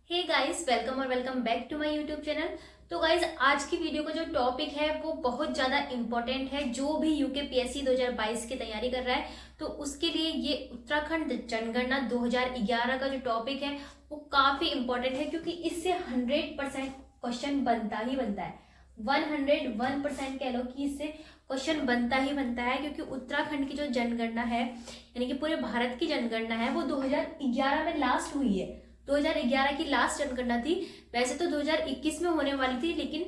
हे guys, welcome और welcome back to my YouTube channel. तो guys, आज की वीडियो का जो टॉपिक है वो बहुत ज़्यादा इम्पोर्टेंट है। जो भी यूकेपीएससी 2022 की तैयारी कर रहा है तो उसके लिए ये उत्तराखंड जनगणना 2011 का जो टॉपिक है वो काफ़ी इम्पोर्टेंट है, क्योंकि इससे 100% क्वेश्चन बनता ही बनता है। 101% कह लो कि इससे क्वेश्चन बनता ही बनता है, क्योंकि उत्तराखंड की जो जनगणना है यानी कि पूरे भारत की जनगणना है वो 2011 में लास्ट हुई है। 2011 की लास्ट जनगणना थी। वैसे तो 2021 में होने वाली थी, लेकिन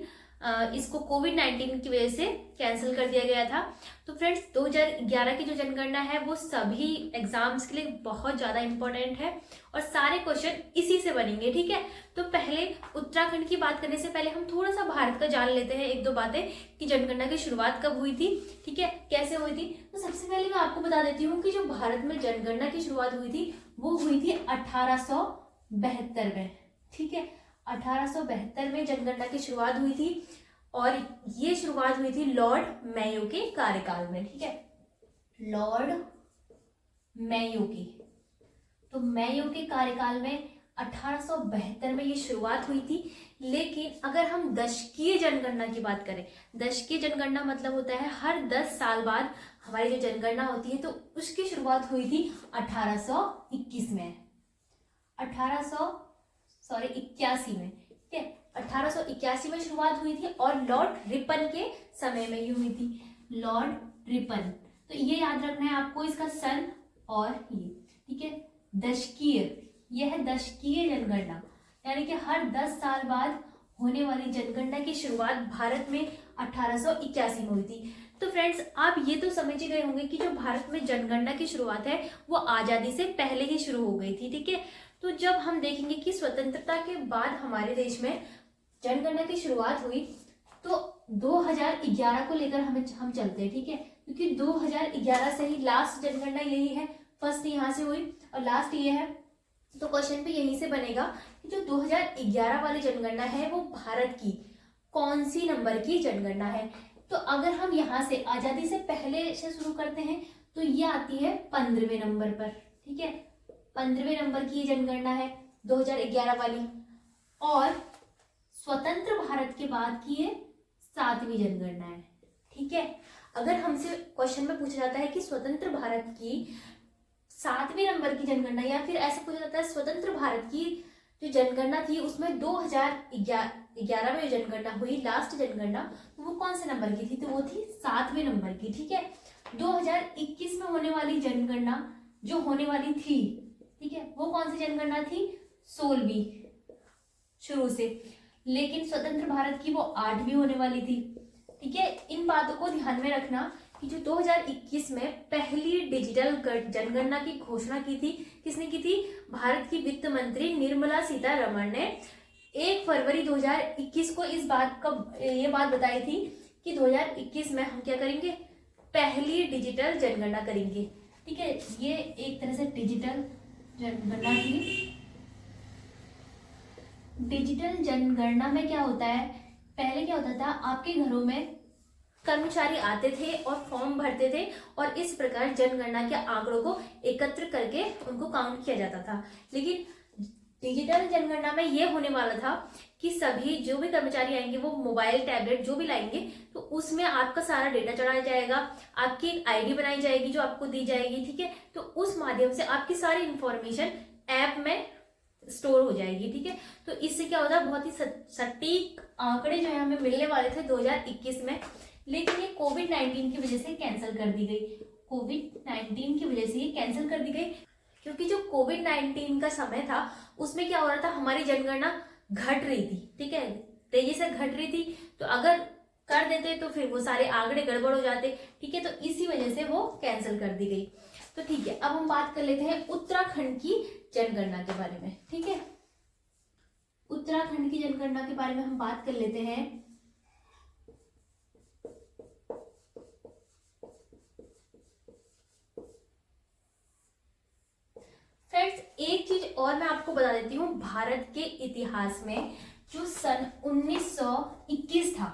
इसको कोविड-19 की वजह से कैंसिल कर दिया गया था। तो फ्रेंड्स, 2011 की जो जनगणना है वो सभी एग्जाम्स के लिए बहुत ज़्यादा इंपॉर्टेंट है और सारे क्वेश्चन इसी से बनेंगे। ठीक है, तो पहले उत्तराखंड की बात करने से पहले हम थोड़ा सा भारत का जान लेते हैं, एक दो बातें कि जनगणना की शुरुआत कब हुई थी, ठीक है, कैसे हुई थी। तो सबसे पहले मैं आपको बता देती हूँ कि जो भारत में जनगणना की शुरुआत हुई थी वो हुई थी 1872 में। ठीक है, 1872 में जनगणना की शुरुआत हुई थी और ये शुरुआत हुई थी लॉर्ड मेयो के कार्यकाल में। ठीक है, लॉर्ड मेयो की, तो मेयो के कार्यकाल में 1872 में ये शुरुआत हुई थी। लेकिन अगर हम दशकीय जनगणना की बात करें, दशकीय जनगणना मतलब होता है हर 10 साल बाद हमारी जो जनगणना होती है, तो उसकी शुरुआत हुई थी 1821 में, 81 में। ठीक है, 1881 में शुरुआत हुई थी और लॉर्ड रिपन के समय में ये हुई थी, लॉर्ड रिपन। तो ये याद रखना है आपको, इसका सन और ये। ठीक है, दशकीय, यह है दशकीय जनगणना, यानी कि हर 10 साल बाद होने वाली जनगणना की शुरुआत भारत में 1881 में हुई थी। तो फ्रेंड्स, आप ये तो समझ ही गए होंगे कि जो भारत में जनगणना की शुरुआत है वो आज़ादी से पहले ही शुरू हो गई थी। ठीक है, तो जब हम देखेंगे कि स्वतंत्रता के बाद हमारे देश में जनगणना की शुरुआत हुई तो 2011 को लेकर हम चलते हैं। ठीक है, क्योंकि 2011 से ही लास्ट जनगणना यही है, फर्स्ट यहाँ से हुई और लास्ट ये है। तो क्वेश्चन पे यहीं से बनेगा कि जो 2011 वाली जनगणना है वो भारत की कौन सी नंबर की जनगणना है। तो अगर हम यहाँ से आजादी से पहले से शुरू करते हैं तो ये आती है 15वें नंबर पर। ठीक है, 15वें नंबर की जनगणना है 2011 वाली, और स्वतंत्र भारत के बाद की ये 7वीं जनगणना है। ठीक है, अगर हमसे क्वेश्चन में पूछा जाता है कि स्वतंत्र भारत की 7वें नंबर की जनगणना, या फिर ऐसे पूछा जाता है स्वतंत्र भारत की जो जनगणना थी उसमें 2011 में जनगणना हुई, लास्ट जनगणना, तो वो कौन से नंबर की थी, तो वो थी 7वें नंबर की। ठीक है, 2021 में होने वाली जनगणना जो होने वाली थी, ठीक है, वो कौन सी जनगणना थी, 16वीं शुरू से, लेकिन स्वतंत्र भारत की वो 8वीं होने वाली थी। ठीक है, इन बातों को ध्यान में रखना कि जो 2021 में पहली डिजिटल जनगणना की घोषणा की थी, किसने की थी, भारत की वित्त मंत्री निर्मला सीतारमण ने 1 फरवरी 2021 को ये बात बताई थी कि 2021 में हम क्या करेंगे, पहली डिजिटल जनगणना करेंगे। ठीक है, ये एक तरह से डिजिटल जनगणना थी। डिजिटल जनगणना में क्या होता है, पहले क्या होता था, आपके घरों में कर्मचारी आते थे और फॉर्म भरते थे और इस प्रकार जनगणना के आंकड़ों को एकत्र करके उनको काउंट किया जाता था। लेकिन डिजिटल जनगणना में ये होने वाला था कि सभी जो भी कर्मचारी आएंगे वो मोबाइल, टैबलेट जो भी लाएंगे तो उसमें आपका सारा डेटा चढ़ाया जाएगा, आपकी एक आईडी बनाई जाएगी जो आपको दी जाएगी। ठीक है, तो उस माध्यम से आपकी सारी इंफॉर्मेशन ऐप में स्टोर हो जाएगी। ठीक है, तो इससे क्या होता है, बहुत ही सटीक आंकड़े जो है हमें मिलने वाले थे 2021 में, लेकिन ये कोविड-19 की वजह से कैंसिल कर दी गई। कोविड-19 की वजह से ये कैंसिल कर दी गई, क्योंकि जो कोविड-19 का समय था उसमें क्या हो रहा था, हमारी जनगणना घट रही थी। ठीक है, तेजी से घट रही थी, तो अगर कर देते तो फिर वो सारे आंकड़े गड़बड़ हो जाते। ठीक है, तो इसी वजह से वो कैंसिल कर दी गई। तो ठीक है, अब हम बात कर लेते हैं उत्तराखंड की जनगणना के बारे में। ठीक है, उत्तराखंड की जनगणना के बारे में हम बात कर लेते हैं। फ्रेंड्स, एक चीज और मैं आपको बता देती हूँ, भारत के इतिहास में जो सन 1921 था,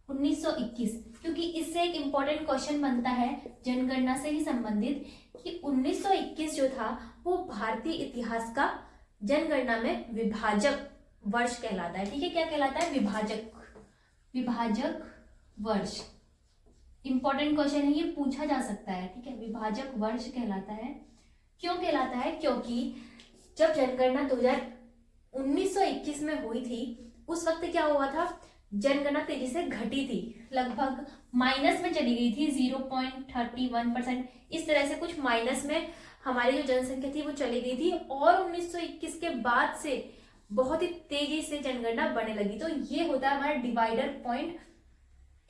1921, क्योंकि इससे एक इम्पोर्टेंट क्वेश्चन बनता है जनगणना से ही संबंधित कि 1921 जो था वो भारतीय इतिहास का जनगणना में विभाजक वर्ष कहलाता है। ठीक है, क्या कहलाता है? विभाजक वर्ष। इंपॉर्टेंट क्वेश्चन है, ये पूछा जा सकता है। ठीक है, विभाजक वर्ष कहलाता है। क्यों कहलाता है? क्योंकि जब जनगणना 1921 में हुई थी, उस वक्त क्या हुआ था? जनगणना तेजी से घटी थी, लगभग माइनस में चली गई थी, 0.31%, इस तरह से कुछ माइनस में हमारी जो जनसंख्या थी वो चली गई थी। और 1921 के बाद से बहुत ही तेजी से जनगणना बढ़ने लगी। तो ये होता है हमारा डिवाइडर पॉइंट,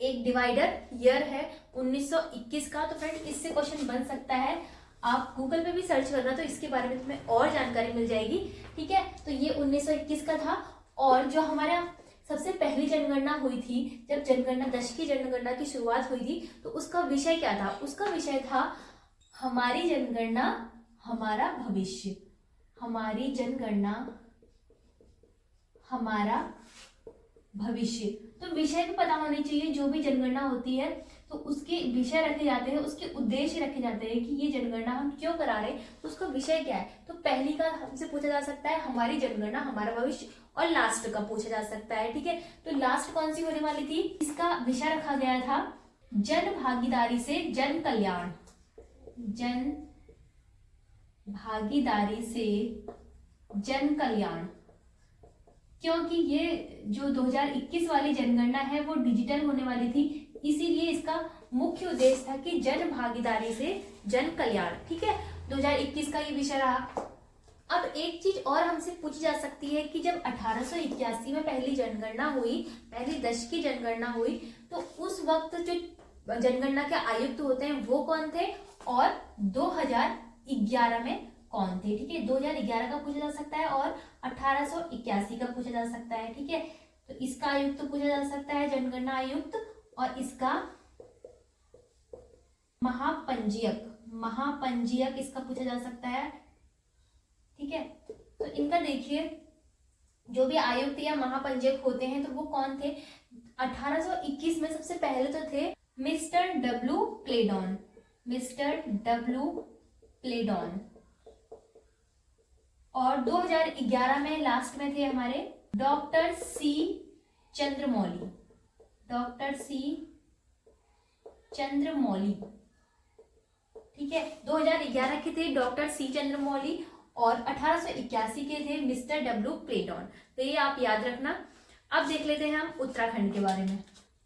एक डिवाइडर ईयर है 1921 का। तो फ्रेंड, इससे क्वेश्चन बन सकता है, आप गूगल पे भी सर्च करना तो इसके बारे में तुम्हें और जानकारी मिल जाएगी। ठीक है, तो ये 1921 का था। और जो हमारा सबसे पहली जनगणना हुई थी, जब जनगणना दशकीय जनगणना की शुरुआत हुई थी, तो उसका विषय क्या था? उसका विषय था हमारी जनगणना हमारा भविष्य। हमारी जनगणना हमारा भविष्य। तो विषय भी पता होनी चाहिए। जो भी जनगणना होती है तो उसके विषय रखे जाते हैं, उसके उद्देश्य रखे जाते हैं कि ये जनगणना हम क्यों करा रहे हैं, तो उसका विषय क्या है। तो पहली का हमसे पूछा जा सकता है हमारी जनगणना हमारा भविष्य, और लास्ट का पूछा जा सकता है। ठीक है, तो लास्ट कौन सी होने वाली थी? इसका विषय रखा गया था जन भागीदारी से जन कल्याण। जन भागीदारी से जन कल्याण, क्योंकि ये जो 2021 वाली जनगणना है वो डिजिटल होने वाली थी, इसीलिए इसका मुख्य उद्देश्य था कि जन भागीदारी से जन कल्याण। ठीक है, 2021 का ये विषय रहा। अब एक चीज और हमसे पूछी जा सकती है कि जब 1881 में पहली जनगणना हुई, पहली दशकीय जनगणना हुई, तो उस वक्त जो जनगणना के आयुक्त होते हैं वो कौन थे, और 2011 में कौन थे? ठीक है, 2011 का पूछा जा सकता है और 1881 का पूछा जा सकता है। ठीक है, तो इसका आयुक्त पूछा जा सकता है जनगणना आयुक्त, और इसका महापंजीयक इसका पूछा जा सकता है। ठीक है, तो इनका देखिए, जो भी आयुक्त या महापंजीयक होते हैं तो वो कौन थे? 1821 में सबसे पहले तो थे मिस्टर डब्ल्यू प्लेडॉन, और 2011 में लास्ट में थे हमारे डॉक्टर सी चंद्रमौली। ठीक है, 2011 के थे डॉक्टर सी चंद्रमौली, और 1881 के थे मिस्टर डब्ल्यू प्लेडॉन। तो ये आप याद रखना। अब देख लेते हैं हम उत्तराखंड के बारे में।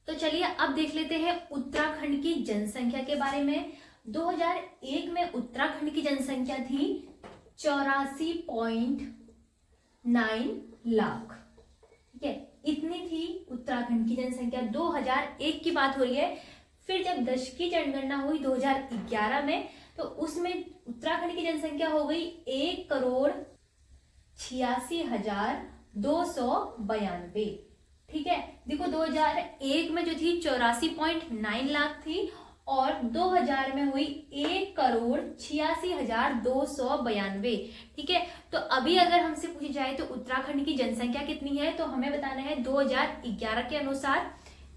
तो चलिए अब देख लेते हैं उत्तराखंड की जनसंख्या के बारे में। 2001 में उत्तराखंड की जनसंख्या थी 84.9 लाख। ठीक है, इतनी थी उत्तराखंड की जनसंख्या। 2001 की बात हो रही है। फिर जब दशकीय जनगणना हुई 2011 में, तो उसमें उत्तराखंड की जनसंख्या हो गई 1,86,292। ठीक है, देखो 2001 में जो थी 84.9 लाख थी, और 2000 में हुई 1,86,292। ठीक है, तो अभी अगर हमसे पूछी जाए तो उत्तराखंड की जनसंख्या कितनी है, तो हमें बताना है 2011 के अनुसार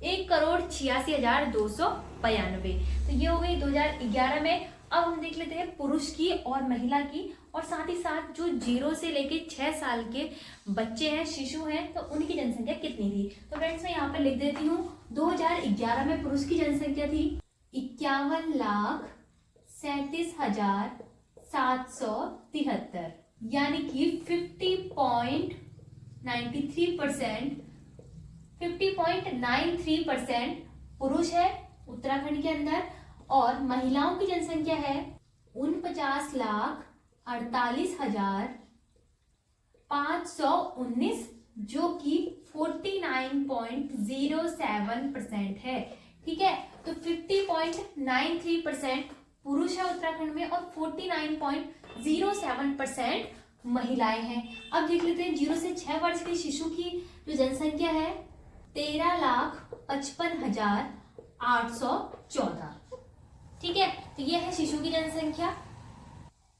1,86,292। तो ये हो गई 2011 में। अब हम देख लेते हैं पुरुष की और महिला की, और साथ ही साथ जो 0 से लेके 6 साल के बच्चे हैं, शिशु हैं, तो उनकी जनसंख्या कितनी थी। तो फ्रेंड्स मैं यहाँ पे लिख देती हूँ, 2011 में पुरुष की जनसंख्या थी 51,37,773, यानी कि 50.93% पुरुष है उत्तराखंड के अंदर, और महिलाओं की जनसंख्या है 49,48,519, जो कि 49.07% है। ठीक है, तो 50.93% पुरुष है उत्तराखंड में, और 49.07% महिलाएं हैं। अब देख लेते हैं 0 से 6 वर्ष के शिशु की जो जनसंख्या है 13,55,814। ठीक है, तो ये है शिशु की जनसंख्या।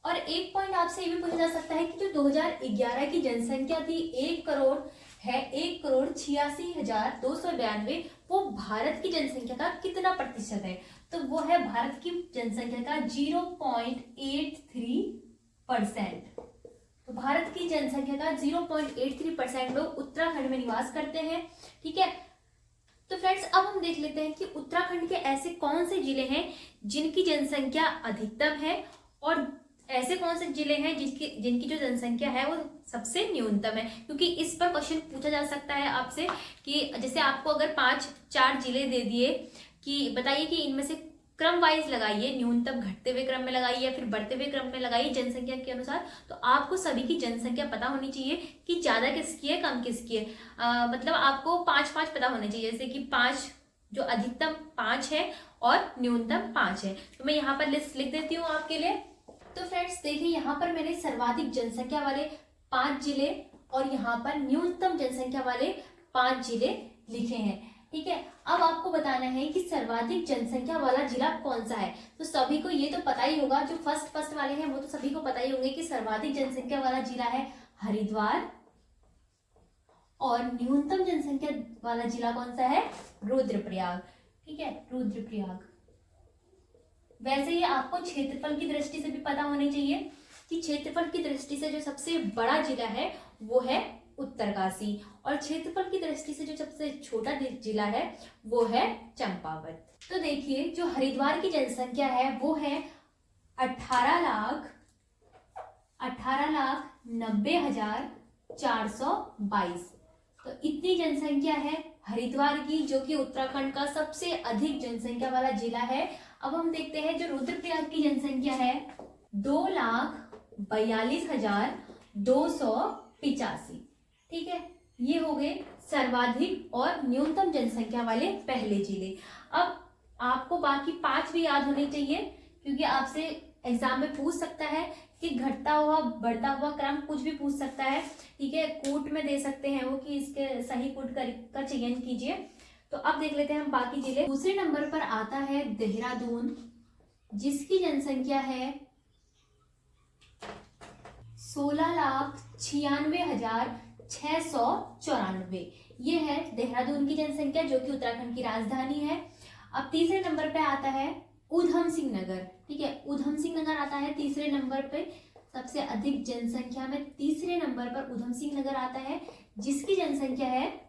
और एक पॉइंट आपसे ये भी पूछा जा सकता है कि जो 2011 की जनसंख्या थी 1,86,292, वो भारत की जनसंख्या का कितना प्रतिशत है। तो वो है भारत की जनसंख्या का 0.83%। तो भारत की जनसंख्या का 0.83% लोग उत्तराखंड में निवास करते हैं। ठीक है, तो फ्रेंड्स अब हम देख लेते हैं कि उत्तराखंड के ऐसे कौन से जिले हैं जिनकी जनसंख्या अधिकतम है और ऐसे कौन से जिले हैं जिनकी जो जनसंख्या है वो सबसे न्यूनतम है। क्योंकि इस पर क्वेश्चन पूछा जा सकता है आपसे कि जैसे आपको अगर 4 जिले दे दिए कि बताइए कि इनमें से क्रम वाइज लगाइए, न्यूनतम घटते हुए क्रम में लगाइए या फिर बढ़ते हुए क्रम में लगाइए जनसंख्या के अनुसार, तो आपको सभी की जनसंख्या पता होनी चाहिए कि ज्यादा किसकी है कम किसकी है। मतलब आपको 5 पता होने चाहिए, जैसे कि 5 जो अधिकतम 5 है और न्यूनतम 5 है। तो मैं यहाँ पर लिस्ट लिख देती हूँ आपके लिए। तो फ्रेंड्स देखिए, यहाँ पर मैंने सर्वाधिक जनसंख्या वाले 5 जिले और यहाँ पर न्यूनतम जनसंख्या वाले 5 जिले लिखे हैं। ठीक है, अब आपको बताना है कि सर्वाधिक जनसंख्या वाला जिला कौन सा है। तो सभी को ये तो पता ही होगा, जो फर्स्ट वाले हैं वो तो सभी को पता ही होंगे कि सर्वाधिक जनसंख्या वाला जिला है हरिद्वार और न्यूनतम जनसंख्या वाला जिला कौन सा है, रुद्रप्रयाग। ठीक है, रुद्रप्रयाग। वैसे ही आपको क्षेत्रफल की दृष्टि से भी पता होनी चाहिए कि क्षेत्रफल की दृष्टि से जो सबसे बड़ा जिला है वो है उत्तरकाशी और क्षेत्रफल की दृष्टि से जो सबसे छोटा जिला है वो है चंपावत। तो देखिए, जो हरिद्वार की जनसंख्या है वो है 18,90,422। तो इतनी जनसंख्या है हरिद्वार की, जो कि उत्तराखंड का सबसे अधिक जनसंख्या वाला जिला है। अब हम देखते हैं जो रुद्रप्रयाग की जनसंख्या है 2,42,285। ठीक है, ये हो गए सर्वाधिक और न्यूनतम जनसंख्या वाले पहले जिले। अब आपको बाकी 5 भी याद होने चाहिए, क्योंकि आपसे एग्जाम में पूछ सकता है कि घटता हुआ बढ़ता हुआ क्रम कुछ भी पूछ सकता है। ठीक है, कूट में दे सकते हैं वो कि इसके सही कूट का चयन कीजिए। तो अब देख लेते हैं हम बाकी जिले। दूसरे नंबर पर आता है देहरादून, जिसकी जनसंख्या है 16,96,694। ये है देहरादून की जनसंख्या, जो कि उत्तराखंड की राजधानी है। अब तीसरे नंबर पे आता है उधम सिंह नगर। ठीक है, उधम सिंह नगर आता है तीसरे नंबर पे, सबसे अधिक जनसंख्या में तीसरे नंबर पर उधम सिंह नगर आता है, जिसकी जनसंख्या है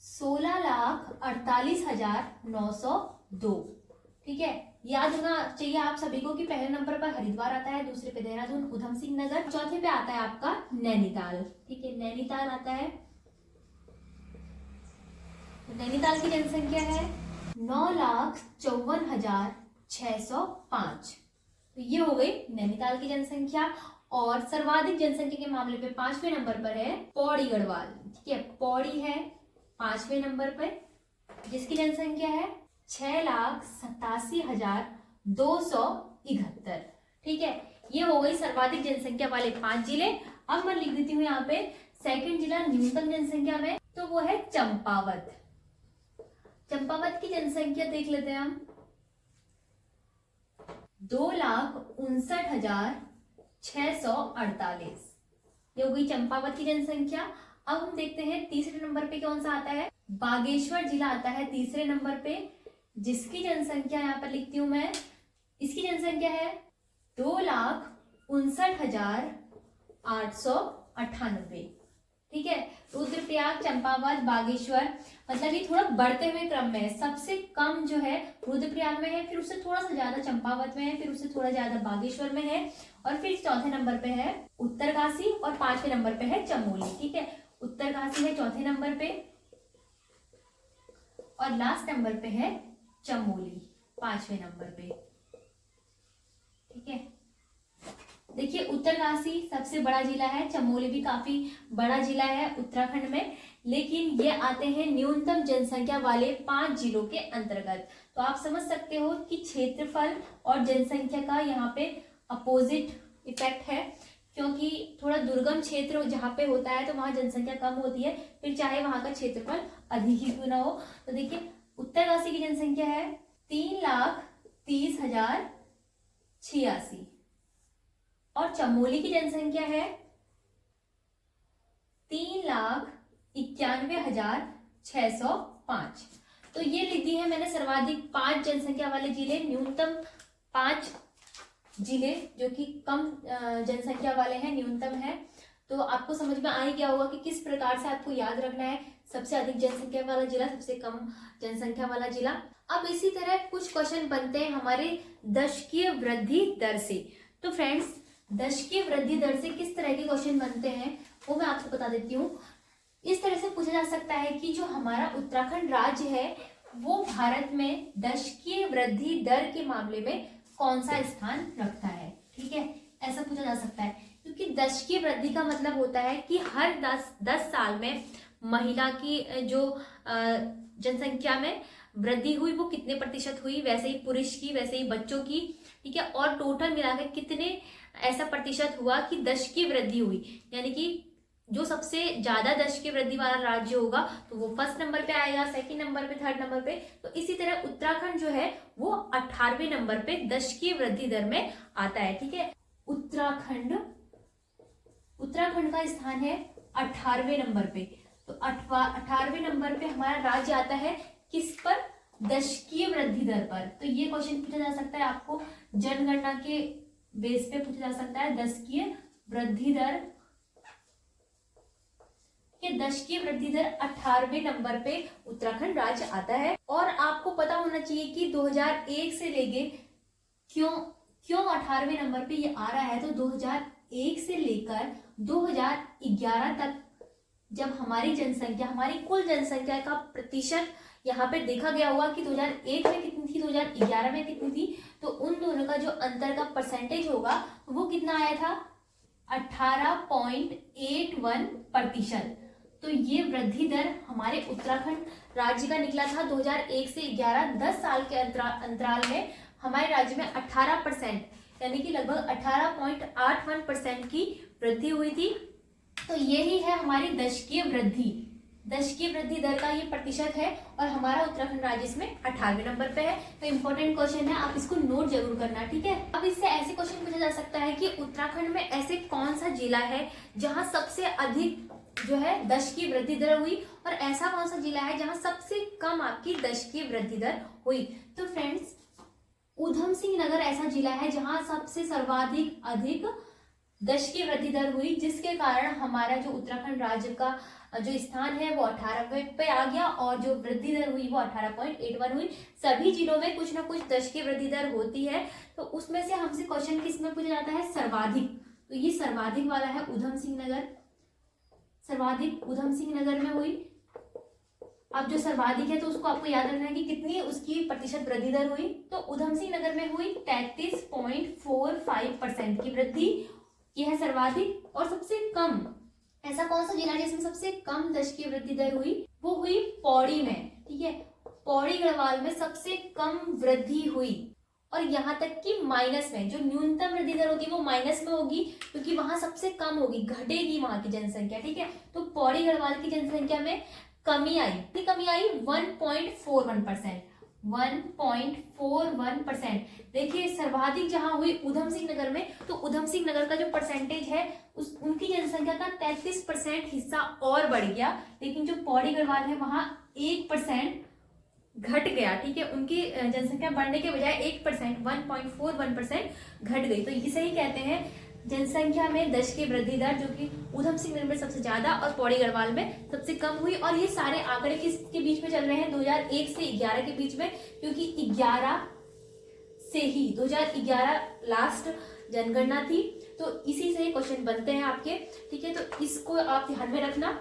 16,48,902। ठीक है, याद होना चाहिए आप सभी को कि पहले नंबर पर हरिद्वार आता है, दूसरे पे देहरादून, उधम सिंह नगर, चौथे पे आता है आपका नैनीताल। ठीक है, नैनीताल आता है। तो नैनीताल की जनसंख्या है 9,54,605। तो ये हो गई नैनीताल की जनसंख्या। और सर्वाधिक जनसंख्या के मामले पे 5वें नंबर पर है पौड़ी गढ़वाल। ठीक है, पौड़ी है 5वें नंबर पर, जिसकी जनसंख्या है 6,87,271। ठीक है, ये हो गई सर्वाधिक जनसंख्या वाले 5 जिले। अब मैं लिख देती हूँ यहाँ पे सेकंड जिला न्यूनतम जनसंख्या में, तो वो है चंपावत। चंपावत की जनसंख्या देख लेते हैं हम 2,59,648। ये हो गई चंपावत की जनसंख्या। अब हम देखते हैं तीसरे नंबर पे कौन सा आता है, बागेश्वर जिला आता है तीसरे नंबर पे, जिसकी जनसंख्या यहाँ पर लिखती हूं मैं, इसकी जनसंख्या है 2,59,898। ठीक है, रुद्रप्रयाग, चंपावत, बागेश्वर, मतलब ये थोड़ा बढ़ते हुए क्रम में है। सबसे कम जो है रुद्रप्रयाग में है, फिर उससे थोड़ा सा ज्यादा चंपावत में है, फिर उससे थोड़ा ज्यादा बागेश्वर में है, और फिर चौथे नंबर पे है उत्तरकाशी और 5वें नंबर पे है चमोली। ठीक है, उत्तरकाशी है चौथे नंबर पे और लास्ट नंबर पे है चमोली 5वें नंबर पे। ठीक है, देखिए उत्तरकाशी सबसे बड़ा जिला है, चमोली भी काफी बड़ा जिला है उत्तराखंड में, लेकिन ये आते हैं न्यूनतम जनसंख्या वाले 5 जिलों के अंतर्गत। तो आप समझ सकते हो कि क्षेत्रफल और जनसंख्या का यहाँ पे अपोजिट इफेक्ट है, क्योंकि थोड़ा दुर्गम क्षेत्र जहाँ पे होता है तो वहां जनसंख्या कम होती है, फिर चाहे वहां का क्षेत्रफल अधिक ही क्यों ना हो। तो देखिए उत्तरकाशी की जनसंख्या है 3,30,086 और चमोली की जनसंख्या है 3,91,605। तो ये लिख दी है मैंने सर्वाधिक 5 जनसंख्या वाले जिले, न्यूनतम 5 जिले जो कि कम जनसंख्या वाले हैं, न्यूनतम है। तो आपको समझ में आ ही गया होगा कि किस प्रकार से आपको याद रखना है, सबसे अधिक जनसंख्या वाला जिला, सबसे कम जनसंख्या वाला जिला। अब इसी तरह कुछ क्वेश्चन बनते हैं हमारे दशकीय वृद्धि दर से। तो फ्रेंड्स, दशकीय वृद्धि दर से किस तरह के क्वेश्चन बनते हैं वो मैं आपको बता देती हूँ। इस तरह से पूछा जा सकता है कि जो हमारा उत्तराखंड राज्य है वो भारत में दशकीय वृद्धि दर के मामले में कौन सा स्थान रखता है, ठीक है, ऐसा पूछा जा सकता है। क्योंकि दशकीय वृद्धि का मतलब होता है कि हर 10 साल में महिला की जो जनसंख्या में वृद्धि हुई वो कितने प्रतिशत हुई, वैसे ही पुरुष की, वैसे ही बच्चों की, ठीक है, और टोटल मिलाकर कितने ऐसा प्रतिशत हुआ कि दशकीय वृद्धि हुई। यानी कि जो सबसे ज्यादा दशकीय वृद्धि वाला राज्य होगा तो वो फर्स्ट नंबर पे आएगा, सेकंड नंबर पे, थर्ड नंबर पे। तो इसी तरह उत्तराखंड जो है वो 18वें नंबर पे दशकीय वृद्धि दर में आता है, ठीक है। उत्तराखंड का स्थान है 18वें नंबर पे। तो 18वें नंबर पे हमारा राज्य आता है किस पर, दशकीय वृद्धि दर पर। तो ये क्वेश्चन पूछा जा सकता है आपको, जनगणना के बेस पे पूछा जा सकता है, दशकीय वृद्धि दर के दशकीय वृद्धि दर 18वें नंबर पे उत्तराखंड राज्य आता है। और आपको पता होना चाहिए कि 2001 से लेके क्यों 18वें नंबर पे ये आ रहा है। तो 2001 से लेकर 2011 तक जब हमारी जनसंख्या, हमारी कुल जनसंख्या का प्रतिशत यहाँ पे देखा गया होगा कि 2001 में कितनी थी, 2011 में कितनी थी, तो उन दोनों का जो अंतर का परसेंटेज होगा वो कितना आया था, 18.81%। तो ये वृद्धि दर हमारे उत्तराखंड राज्य का निकला था 2001 से 11, 10 साल के अंतराल में हमारे राज्य में 18% यानी कि लगभग 18.81% की वृद्धि हुई थी। तो यही है हमारी दशकीय वृद्धि दर का ये प्रतिशत है और हमारा उत्तराखंड राज्य इसमें 18वें नंबर पे है। तो इंपॉर्टेंट क्वेश्चन है, आप इसको नोट जरूर करना, ठीक है। अब इससे ऐसे क्वेश्चन पूछा जा सकता है कि उत्तराखंड में ऐसे कौन सा जिला है जहां सबसे अधिक जो है दशकीय वृद्धि दर हुई, और ऐसा कौन सा जिला है जहां सबसे कम आपकी दशकीय वृद्धि दर हुई। तो फ्रेंड्स, ऊधम सिंह नगर ऐसा जिला है जहां सबसे सर्वाधिक अधिक दशकीय वृद्धि दर हुई, जिसके कारण हमारा जो उत्तराखंड राज्य का जो स्थान है वो 18वें पे आ गया और जो वृद्धि दर हुई वो 18.81 हुई। सभी जिलों में कुछ ना कुछ दशकीय वृद्धि दर होती है। तो उसमें से हमसे क्वेश्चन किसमें पूछा जाता है, सर्वाधिक। तो ये सर्वाधिक वाला है ऊधम सिंह नगर, सर्वाधिक ऊधम सिंह नगर में हुई। अब जो सर्वाधिक है तो उसको आपको याद रखना है कि कितनी उसकी प्रतिशत वृद्धि दर हुई। तो ऊधम सिंह नगर में हुई 33.45% की वृद्धि, यह है सर्वाधिक। और सबसे कम, ऐसा कौन सा जिला है जिसमें सबसे कम दशकीय वृद्धि दर हुई, वो हुई पौड़ी में, ठीक है। पौड़ी गढ़वाल में सबसे कम वृद्धि हुई, और यहाँ तक कि माइनस में, जो न्यूनतम वृद्धि दर होगी वो माइनस में होगी क्योंकि वहां सबसे कम होगी, घटेगी वहां की जनसंख्या, ठीक है। तो पौड़ी गढ़वाल की जनसंख्या में कमी आई, कितनी कमी आई, 1.41%, 1.41%। देखिए सर्वाधिक जहां हुई ऊधम सिंह नगर में, तो ऊधम सिंह नगर का जो परसेंटेज है उनकी जनसंख्या का 33% हिस्सा और बढ़ गया, लेकिन जो पौड़ी गढ़वाल है वहां 1% घट गया, ठीक है। उनकी जनसंख्या बढ़ने के बजाय 1%, 1.41% घट गई। तो इसे ही कहते हैं जनसंख्या में दशकीय वृद्धि दर, जो कि ऊधम सिंह नगर में सबसे ज्यादा और पौड़ी गढ़वाल में सबसे कम हुई। और ये सारे आंकड़े किसके बीच में चल रहे हैं, 2001 से 11 के बीच में, क्योंकि 11 से ही 2011 लास्ट जनगणना थी। तो इसी से क्वेश्चन बनते हैं आपके, ठीक है। तो इसको आप ध्यान में रखना।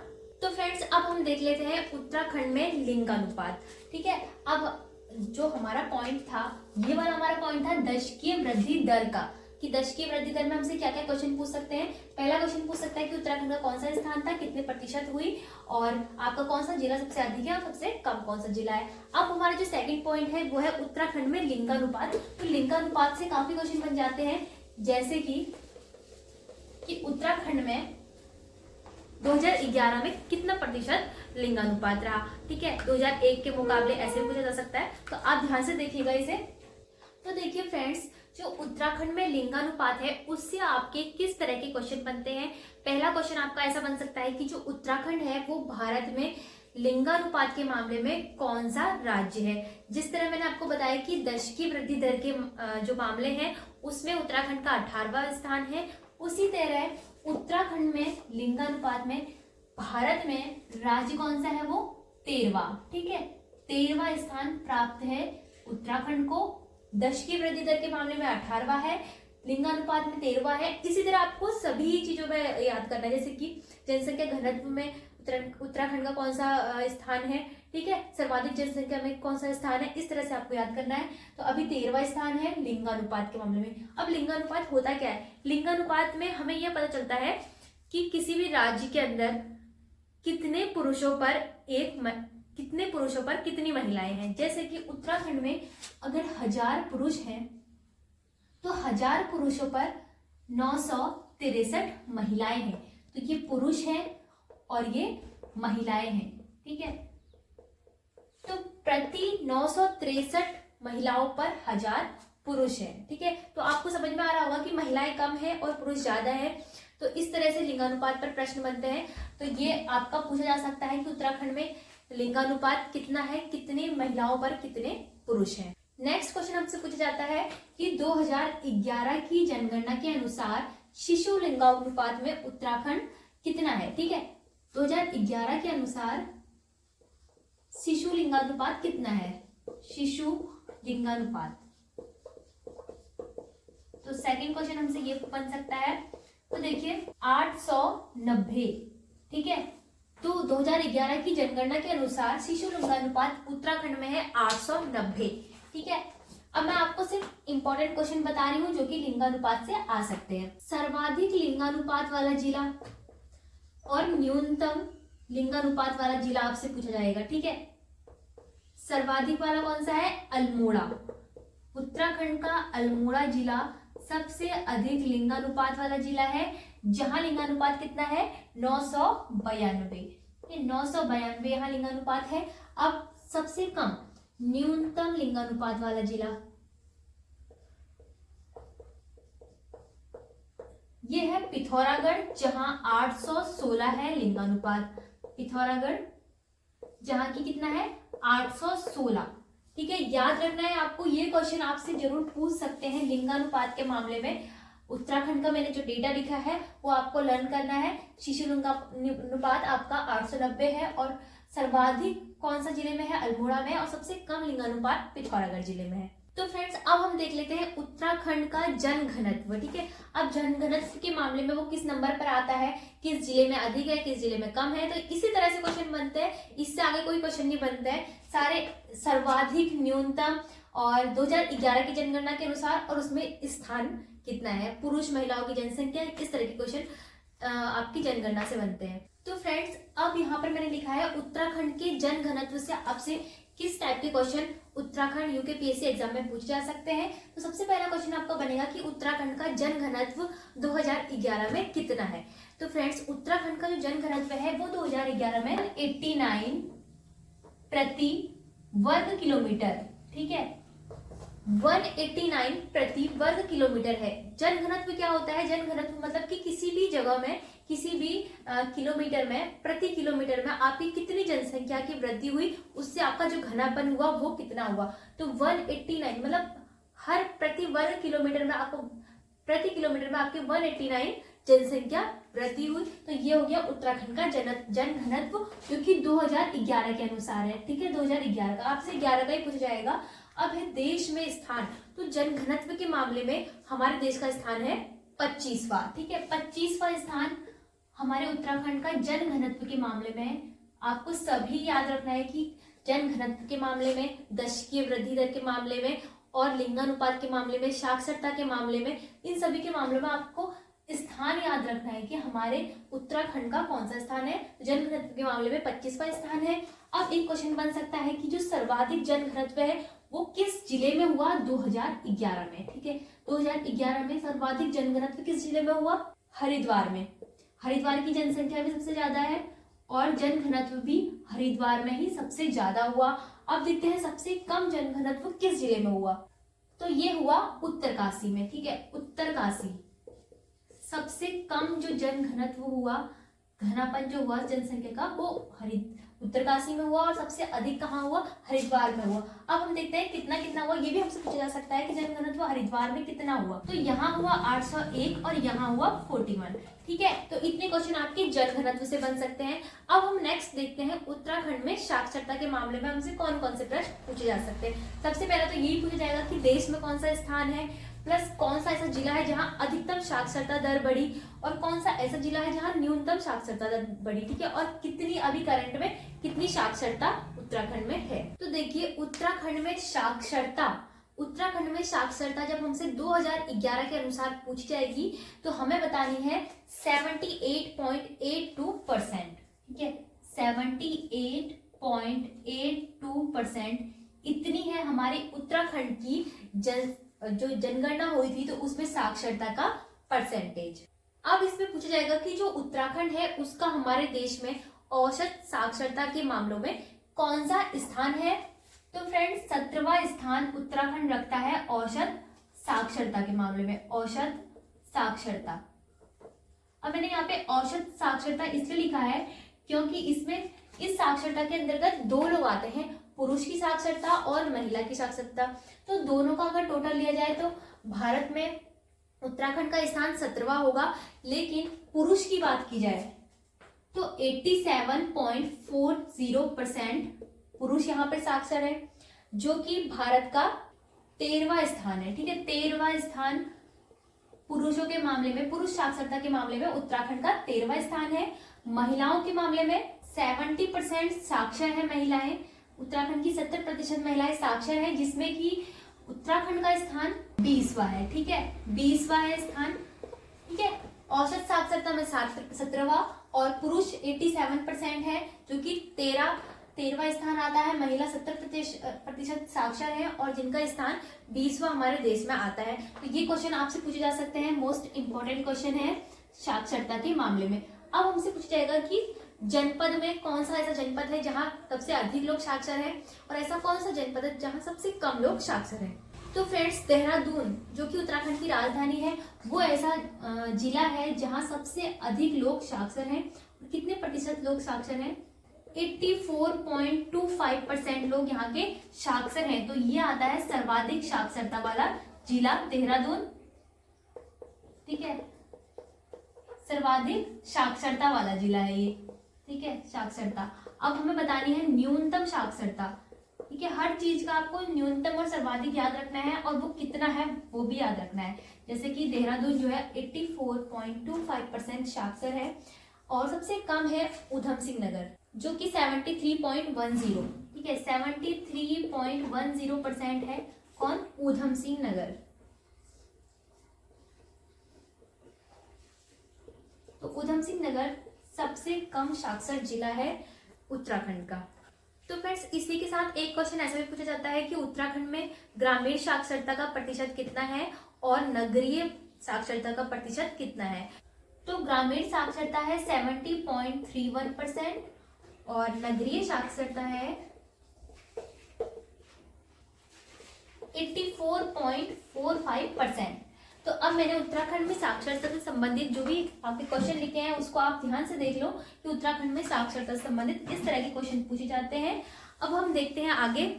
तो फ्रेंड्स, अब हम देख लेते हैं उत्तराखंड में लिंगानुपात, ठीक है। अब जो हमारा पॉइंट था, ये वाला हमारा पॉइंट था दशकीय वृद्धि दर का, कि दशकीय वृद्धि दर में हमसे क्या क्या क्वेश्चन पूछ सकते हैं। पहला क्वेश्चन पूछ सकता है कि उत्तराखंड का कौन सा स्थान था, कितने प्रतिशत हुई, और आपका कौन सा जिला सबसे अधिक है और सबसे कम कौन सा जिला है। अब हमारा जो सेकंड पॉइंट है वो है उत्तराखंड में लिंगानुपात। तो लिंगानुपात से काफी क्वेश्चन बन जाते हैं, जैसे कि उत्तराखंड में 2011 में कितना प्रतिशत लिंगानुपात रहा, ठीक है। 2001 के मुकाबले ऐसे पूछा जा सकता है। तो आप ध्यान से देखिएगा इसे। तो देखिए फ्रेंड्स, जो उत्तराखंड में लिंगानुपात है उससे आपके किस तरह के क्वेश्चन बनते हैं। पहला क्वेश्चन आपका ऐसा बन सकता है कि जो उत्तराखंड है वो भारत में लिंगानुपात के मामले में कौन सा राज्य है। जिस तरह मैंने आपको बताया कि दशकीय वृद्धि दर के जो मामले हैं उसमें उत्तराखंड का 18वां स्थान है, उसी तरह उत्तराखंड में लिंगानुपात में भारत में राज्य कौन सा है, वो 13वां। ठीक है, 13वां स्थान प्राप्त है उत्तराखंड को। दशकीय वृद्धि दर के मामले में 18वां है, लिंगानुपात में 13वां है। इसी तरह आपको सभी चीजों में याद करना है, जैसे कि जनसंख्या घनत्व में उत्तराखंड का कौन सा स्थान है, ठीक है, सर्वाधिक जनसंख्या में कौन सा स्थान है, इस तरह से आपको याद करना है। तो अभी 13वां स्थान है लिंगानुपात के मामले में। अब लिंगानुपात होता क्या है, लिंगानुपात में हमें यह पता चलता है कि किसी भी राज्य के अंदर कितने पुरुषों पर कितनी महिलाएं हैं। जैसे कि उत्तराखंड में अगर 1000 पुरुष हैं तो 1000 पुरुषों पर 963 महिलाएं हैं। तो ये पुरुष हैं और ये महिलाएं हैं, ठीक है। तो प्रति 963 महिलाओं पर 1000 पुरुष हैं, ठीक है। तो आपको समझ में आ रहा होगा कि महिलाएं कम है और पुरुष ज्यादा है। तो इस तरह से लिंगानुपात पर प्रश्न बनते हैं। तो ये आपका पूछा जा सकता है कि उत्तराखंड में लिंगानुपात कितना है, कितनी महिलाओं पर कितने पुरुष हैं। नेक्स्ट क्वेश्चन हमसे पूछा जाता है कि 2011 की जनगणना के अनुसार शिशु लिंगानुपात में उत्तराखंड कितना है, ठीक है। 2011 के अनुसार शिशु लिंगानुपात कितना है, शिशु लिंगानुपात। तो सेकंड क्वेश्चन हमसे ये बन सकता है, तो देखिए 890, ठीक है। तो 2011 की जनगणना के अनुसार शिशु लिंगानुपात उत्तराखंड में है 890, ठीक है। अब मैं आपको सिर्फ इंपॉर्टेंट क्वेश्चन बता रही हूँ जो कि लिंगानुपात से आ सकते हैं। सर्वाधिक लिंगानुपात वाला जिला और न्यूनतम लिंगानुपात वाला जिला आपसे पूछा जाएगा, ठीक है। सर्वाधिक वाला कौन सा है, अल्मोड़ा। उत्तराखंड का अल्मोड़ा जिला सबसे अधिक लिंगानुपात वाला जिला है, जहां लिंगानुपात कितना है, 992। 992 यहाँ लिंगानुपात है। अब सबसे कम न्यूनतम लिंगानुपात वाला जिला ये है पिथौरागढ़, जहां 816 है लिंगानुपात। पिथौरागढ़ जहां की कितना है, 816, ठीक है। याद रखना है आपको, ये क्वेश्चन आपसे जरूर पूछ सकते हैं लिंगानुपात के मामले में। उत्तराखंड का मैंने जो डेटा लिखा है वो आपको लर्न करना है। शिशु लिंगानुपात आपका 890 है और सर्वाधिक कौन सा जिले में है, अल्मोड़ा में, और सबसे कम लिंगानुपात पिथौरागढ़ जिले में है। तो फ्रेंड्स अब हम देख लेते हैं उत्तराखंड का जनघनत्व, ठीक है। अब जनघनत्व के मामले में वो किस नंबर पर आता है, किस जिले में अधिक है, किस जिले में कम है। तो इसी तरह से क्वेश्चन बनते हैं, इससे आगे कोई क्वेश्चन नहीं बनते हैं। सारे सर्वाधिक, न्यूनतम और 2011 की जनगणना के अनुसार और उसमें स्थान कितना है, पुरुष महिलाओं की जनसंख्या, इस तरह के क्वेश्चन आपकी जनगणना से बनते हैं। तो फ्रेंड्स अब यहाँ पर मैंने लिखा है उत्तराखंड के जनघनत्व से आपसे किस टाइप के क्वेश्चन उत्तराखंड यूकेपीएससी एग्जाम में पूछे जा सकते हैं। तो सबसे पहला क्वेश्चन आपका बनेगा कि उत्तराखंड का जनघनत्व 2011 में कितना है। तो फ्रेंड्स उत्तराखंड का जो जनघनत्व है वो 2011 में 89 प्रति वर्ग किलोमीटर, ठीक है। 189 प्रति वर्ग किलोमीटर है। जनघनत्व क्या होता है, जनघनत्व मतलब कि किसी भी जगह में, किसी भी किलोमीटर में, प्रति किलोमीटर में आपकी कितनी जनसंख्या की वृद्धि हुई, उससे आपका जो घनापन हुआ वो कितना हुआ। तो 189 मतलब हर प्रति वर्ग किलोमीटर में आपको, प्रति किलोमीटर में आपके 189 जनसंख्या वृद्धि हुई। तो ये हो गया उत्तराखंड का जनघनत्व, जो कि 2011 के अनुसार है, ठीक है। 2011 का, आपसे 11 का ही पूछा जाएगा। अब है देश में स्थान। तो जनघनत्व के मामले में हमारे देश का स्थान है 25वां, ठीक है। 25वां स्थान हमारे उत्तराखंड का जनघनत्व के मामले में। आपको सभी याद रखना है कि जनघनत्व के मामले में, दशकीय वृद्धि दर के मामले में और लिंगानुपात के मामले में, साक्षरता के मामले में, इन सभी के मामलों में आपको स्थान याद रखना है कि हमारे उत्तराखंड का कौन सा स्थान है। जनघनत्व के मामले में 25वां स्थान है। अब एक क्वेश्चन बन सकता है कि जो सर्वाधिक जनघनत्व है वो किस जिले में हुआ 2011 में, ठीक है। 2011 में सर्वाधिक जनघनत्व किस जिले में हुआ, हरिद्वार में। हरिद्वार की जनसंख्या भी सबसे ज्यादा है और जनघनत्व भी हरिद्वार में ही सबसे ज्यादा हुआ। अब देखते हैं सबसे कम जनघनत्व किस जिले में हुआ। तो ये हुआ उत्तरकाशी में, ठीक है। उत्तरकाशी सबसे कम जो जनघनत्व हुआ घनापन जो हुआ जनसंख्या का वो उत्तरकाशी में हुआ और सबसे अधिक कहाँ हुआ, हरिद्वार में हुआ। अब हम देखते हैं कितना कितना हुआ, ये भी हमसे पूछा जा सकता है कि जनघनत्व हरिद्वार में कितना हुआ। तो यहाँ हुआ 801 और यहाँ हुआ 41। ठीक है, तो इतने क्वेश्चन आपके जनघनत्व से बन सकते हैं। अब हम नेक्स्ट देखते हैं उत्तराखंड में साक्षरता के मामले में हमसे कौन कौन से प्रश्न पूछे जा सकते हैं। सबसे पहला तो यही पूछा जाएगा कि देश में कौन सा स्थान है, प्लस कौन सा ऐसा जिला है जहां अधिकतम साक्षरता दर बढ़ी, और कौन सा ऐसा जिला है जहां न्यूनतम साक्षरता दर बढ़ी। ठीक है, और कितनी अभी करंट में कितनी साक्षरता उत्तराखंड में है। तो देखिए उत्तराखंड में साक्षरता जब हमसे 2011 के अनुसार पूछी जाएगी तो हमें बतानी है 78.82%। ठीक है, 78.82% इतनी है हमारे उत्तराखंड की जो जनगणना हुई थी तो उसमें साक्षरता का परसेंटेज। अब इसमें पूछा जाएगा कि जो उत्तराखंड है उसका हमारे देश में औसत साक्षरता के मामलों में कौन सा स्थान है। तो फ्रेंड्स 17वां स्थान उत्तराखंड रखता है औसत साक्षरता के मामले में, औसत साक्षरता। अब मैंने यहाँ पे औसत साक्षरता इसलिए लिखा है क्योंकि इसमें इस साक्षरता के अंतर्गत दो लोग आते हैं, पुरुष की साक्षरता और महिला की साक्षरता। तो दोनों का अगर टोटल लिया जाए तो भारत में उत्तराखंड का स्थान 17वां होगा, लेकिन पुरुष की बात की जाए तो 87.40% पुरुष यहाँ पर साक्षर है, जो कि भारत का 13वां स्थान है। ठीक है, 13वां स्थान पुरुषों के मामले में, पुरुष साक्षरता के मामले में उत्तराखंड का 13वां स्थान है। महिलाओं के मामले में 70% साक्षर है महिलाएं, उत्तराखंड की 70% महिलाएं साक्षर है, जिसमें कि उत्तराखंड का स्थान 20वां है। ठीक है, 20वां है स्थान। ठीक है, औसत साक्षरता में 17वां और पुरुष 87% है, जो कि 13वां स्थान आता है। महिला 70% साक्षर है और जिनका स्थान 20वां हमारे देश में आता है। तो ये क्वेश्चन आपसे पूछे जा सकते हैं, मोस्ट इंपोर्टेंट क्वेश्चन है साक्षरता के मामले में। अब हमसे पूछा जाएगा कि जनपद में कौन सा ऐसा जनपद है जहां सबसे अधिक लोग साक्षर हैं, और ऐसा कौन सा जनपद है जहां सबसे कम लोग साक्षर हैं। तो फ्रेंड्स देहरादून जो कि उत्तराखंड की राजधानी है वो ऐसा जिला है जहां सबसे अधिक लोग साक्षर हैं। कितने प्रतिशत लोग साक्षर हैं? 84.25% लोग यहाँ के साक्षर हैं। तो ये आता है सर्वाधिक साक्षरता वाला जिला देहरादून। ठीक है, सर्वाधिक साक्षरता वाला जिला है ये। ठीक है, साक्षरता। अब हमें बतानी है न्यूनतम साक्षरता। ठीक है, हर चीज का आपको न्यूनतम और सर्वाधिक याद रखना है और वो कितना है वो भी याद रखना है। जैसे कि देहरादून जो है 84.25% साक्षर है और सबसे कम है ऊधम सिंह नगर जो कि 73.10। ठीक है, 73.10% है कौन? ऊधम सिंह नगर। तो ऊधम सिंह नगर सबसे कम साक्षर जिला है उत्तराखंड का। तो फ्रेंड्स इसी के साथ एक क्वेश्चन ऐसा भी पूछा जाता है कि उत्तराखंड में ग्रामीण साक्षरता का प्रतिशत कितना है और नगरीय साक्षरता का प्रतिशत कितना है। तो ग्रामीण साक्षरता है 70.31% और नगरीय साक्षरता है 84.45%। तो अब मैंने उत्तराखंड में साक्षरता से संबंधित जो भी आपके क्वेश्चन लिखे हैं उसको आप ध्यान से देख लो कि उत्तराखंड में साक्षरता से संबंधित इस तरह के क्वेश्चन पूछे जाते हैं। अब हम देखते हैं आगे।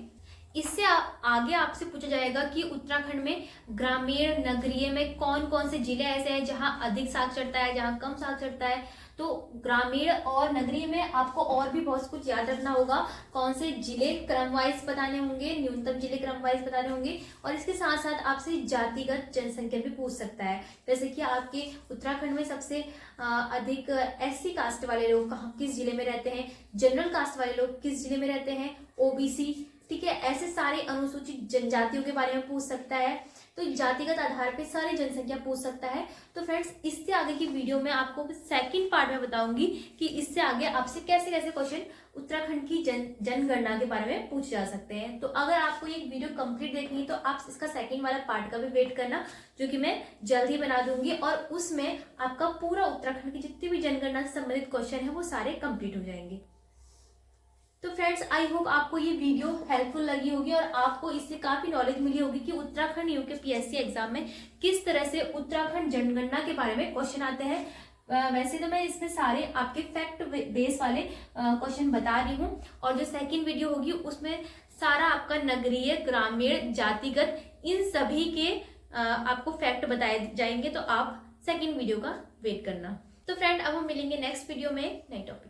इससे आगे आपसे पूछा जाएगा कि उत्तराखंड में ग्रामीण नगरीय में कौन कौन से जिले ऐसे हैं जहां अधिक साक्षरता है, जहां कम साक्षरता है। तो ग्रामीण और नगरीय में आपको और भी बहुत कुछ याद रखना होगा। कौन से जिले क्रम वाइज बताने होंगे, न्यूनतम जिले क्रम वाइज बताने होंगे, और इसके साथ साथ आपसे जातिगत जनसंख्या भी पूछ सकता है। जैसे कि आपके उत्तराखंड में सबसे अधिक एससी कास्ट वाले लोग कहाँ किस जिले में रहते हैं, जनरल कास्ट वाले लोग किस जिले में रहते हैं, ओबीसी। ठीक है, ऐसे सारे अनुसूचित जनजातियों के बारे में पूछ सकता है। तो जातिगत आधार पे सारी जनसंख्या पूछ सकता है। तो फ्रेंड्स इससे आगे की वीडियो में आपको सेकंड पार्ट में बताऊंगी कि इससे आगे आपसे कैसे कैसे क्वेश्चन उत्तराखंड की जनगणना के बारे में पूछे जा सकते हैं। तो अगर आपको ये वीडियो कंप्लीट देखनी है तो आप इसका सेकंड वाला पार्ट का भी वेट करना, जो कि मैं जल्द ही बना दूंगी, और उसमें आपका पूरा उत्तराखंड की जितनी भी जनगणना से संबंधित क्वेश्चन है वो सारे कंप्लीट हो जाएंगे। तो फ्रेंड्स आई होप आपको ये वीडियो हेल्पफुल लगी होगी और आपको इससे काफी नॉलेज मिली होगी कि उत्तराखंड यूपीएससी एग्जाम में किस तरह से उत्तराखंड जनगणना के बारे में क्वेश्चन आते हैं। वैसे तो मैं इसमें सारे आपके फैक्ट बेस वाले क्वेश्चन बता रही हूँ, और जो सेकंड वीडियो होगी उसमें सारा आपका नगरीय, ग्रामीण, जातिगत, इन सभी के आपको फैक्ट बताए जाएंगे, तो आप सेकंड वीडियो का वेट करना। तो फ्रेंड अब हम मिलेंगे नेक्स्ट वीडियो में नए टॉपिक।